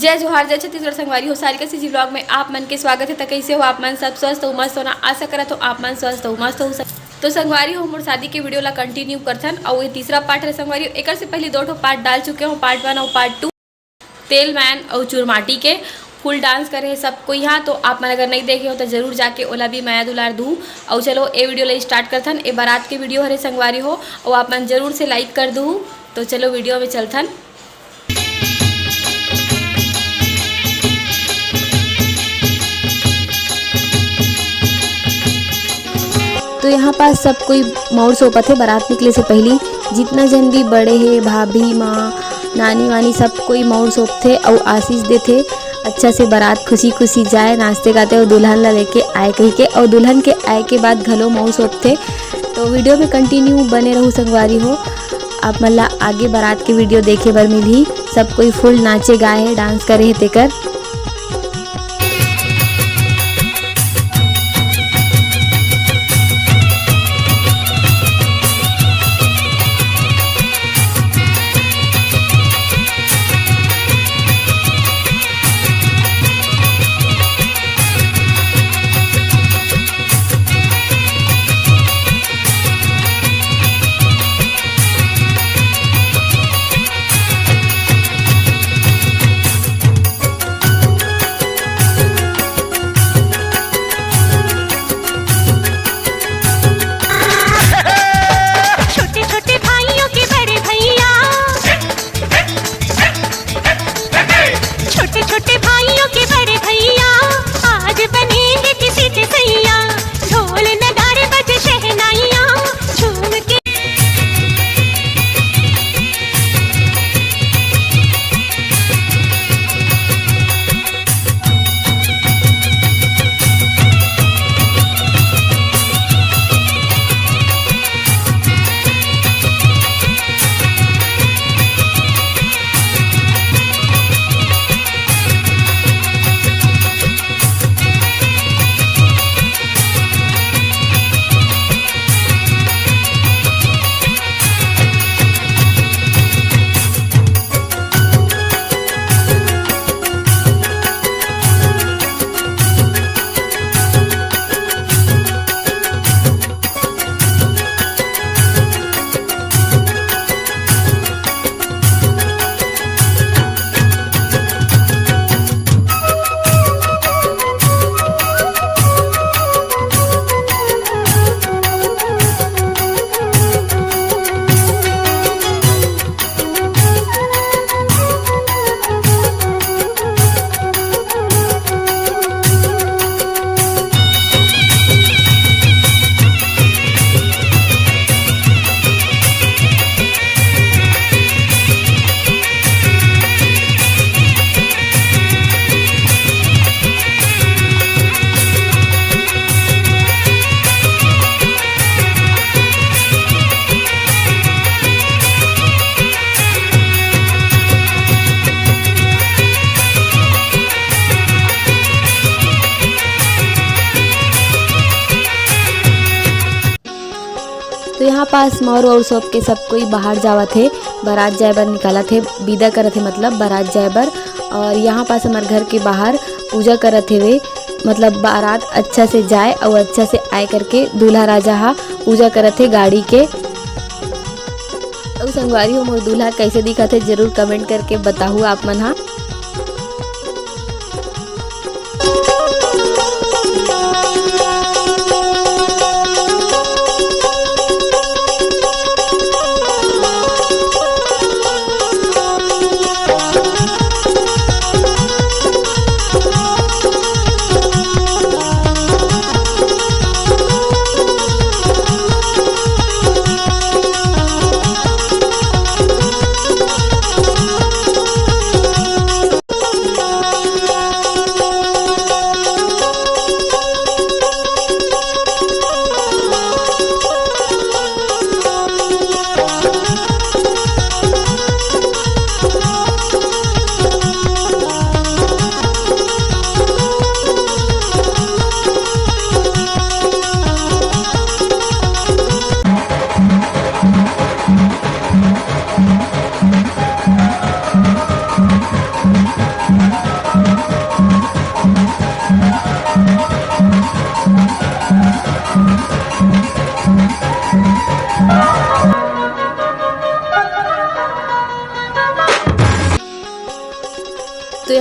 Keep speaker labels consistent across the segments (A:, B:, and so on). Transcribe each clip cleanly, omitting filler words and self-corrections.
A: जय जोहार जय छत्तीसगढ़ संगवारी हो सारिका जी ब्लॉग में आप मन के स्वागत है। तो कैसे हो आप मन? सब स्वस्थ हो, मस्त होना आशा करत हो आप मन स्वस्थ हो, मस्त हो। तो संगवारी हो मोर शादी के वीडियो ला कंटिन्यू करथन और ये तीसरा पार्ट है संगवारी। एक से पहले 2 पार्ट डाल चुके हो, पार्ट 1 और पार्ट 2 तेल मैन और चूरमाटी के फुल डांस करे सब कोई यहाँ। तो आप मन अगर नहीं देखे हो तो जरूर जाके ओला भी माया दुलार दूँ। और चलो ये वीडियो ला स्टार्ट करथन। ये बारात के वीडियो हरे संगवारी हो और आप मन जरूर से लाइक कर दूँ। तो चलो वीडियो में चलथन। तो यहाँ पास सब कोई मौर सोपत है बारात निकले से पहले। जितना जन भी बड़े है, भाभी माँ नानी वानी सब कोई मौर सोपते और आशीष देते अच्छा से बारात खुशी खुशी जाए, नाचते गाते और दुल्हन ला लेके आए कही के। और दुल्हन के आए के बाद घलो मौर सोपते। तो वीडियो में कंटिन्यू बने रहू संगवारी हो। आप मन ला आगे बारात के वीडियो देखे बर मिली। सब कोई फुल नाचे गाए है, डांस करे है तेकर। तो यहाँ पास मौर और सब के सब कोई बाहर जावत है, बारात जाए बर निकालत है, विदा करत है मतलब बारात जाए बर। और यहाँ पास हमारे घर के बाहर पूजा करत है वे, मतलब बारात अच्छा से जाए और अच्छा से आए करके दूल्हा राजा हा पूजा करत है गाड़ी के। और संगवारी हो मोर दूल्हा कैसे दिखत है जरूर कमेंट करके बताहू आप मन हा।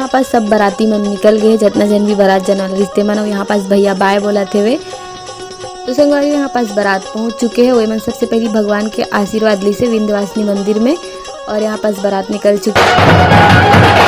A: यहाँ पास सब बाराती मन निकल गए, जितना जन भी बारात जन वाला रिश्ते मन यहाँ पास भैया बाय बोला थे वे। तो संगवारी यहाँ पास बारात पहुँच चुके हैं। वही मन सबसे पहले भगवान के आशीर्वाद ली से विंध्यवासिनी मंदिर में, और यहाँ पास बारात निकल चुकी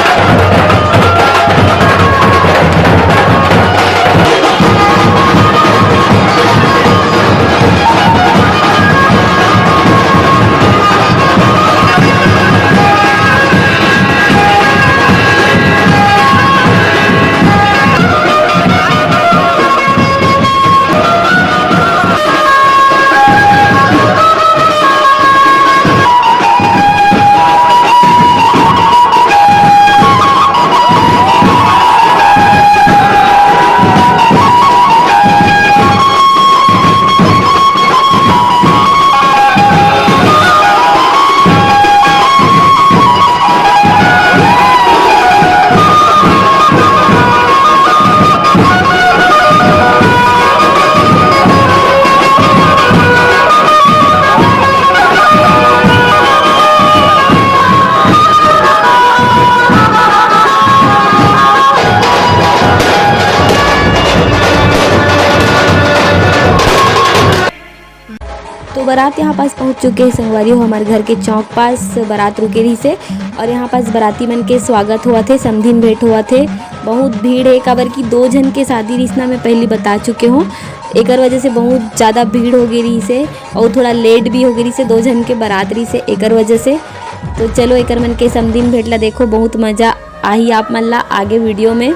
A: तो बारात यहाँ पास पहुँच चुके हैं संगवारी हो। हमारे घर के चौक पास बारात रुके रही से, और यहाँ पास बाराती मन के स्वागत हुआ थे, समधिन भेंट हुआ थे। बहुत भीड़ है, काबर की 2 जन के शादी रिश्ता में पहले बता चुके हूँ, एक वजह से बहुत ज़्यादा भीड़ हो गई रही से, और थोड़ा लेट भी हो गई रही से 2 जन के बारात रही से एक वजह से। तो चलो एक मन के समधिन भेंट ला देखो, बहुत मज़ा आई आप मन ला आगे वीडियो में।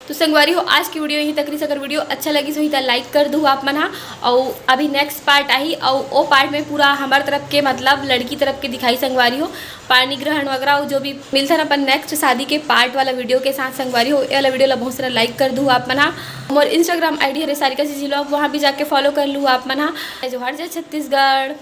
A: तो संगवारी हो आज की वीडियो यहीं तक रही। अगर वीडियो अच्छा लगी सो लाइक कर दू आप मन। और अभी नेक्स्ट पार्ट आई, और वो पार्ट में पूरा हमारे तरफ के मतलब लड़की तरफ के दिखाई संगवारी हो, पानी ग्रहण वगैरह जो भी मिलता है अपन नेक्स्ट शादी के पार्ट वाला वीडियो के साथ संगवारी हो। ये वाला वीडियो ला बहुत सारा लाइक कर दू आप मन। और इंस्टाग्राम आईडी है सारिका CG व्लॉग, वहाँ भी जाके फॉलो कर लू आप मन। जोहार जय छत्तीसगढ़।